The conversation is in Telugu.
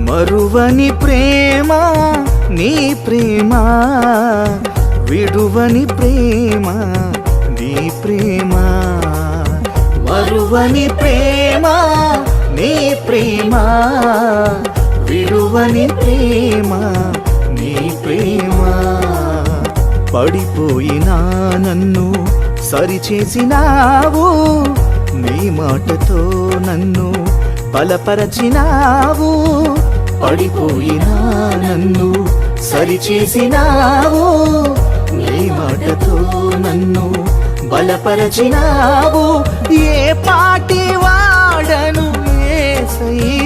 మరువని ప్రేమ నీ ప్రేమ, విడువని ప్రేమ నీ ప్రేమ. మరువని ప్రేమ నీ ప్రేమ, విడువని ప్రేమ నీ ప్రేమ. పడిపోయినా నన్ను సరిచేసినావు, నీ మాటతో నన్ను బలపరచినావు. పడిపోయినా నన్ను సరిచేసినావు, నీ మాటతో నన్ను బలపరచినావు. ఏ పాటి వాడను యేసయ్యా,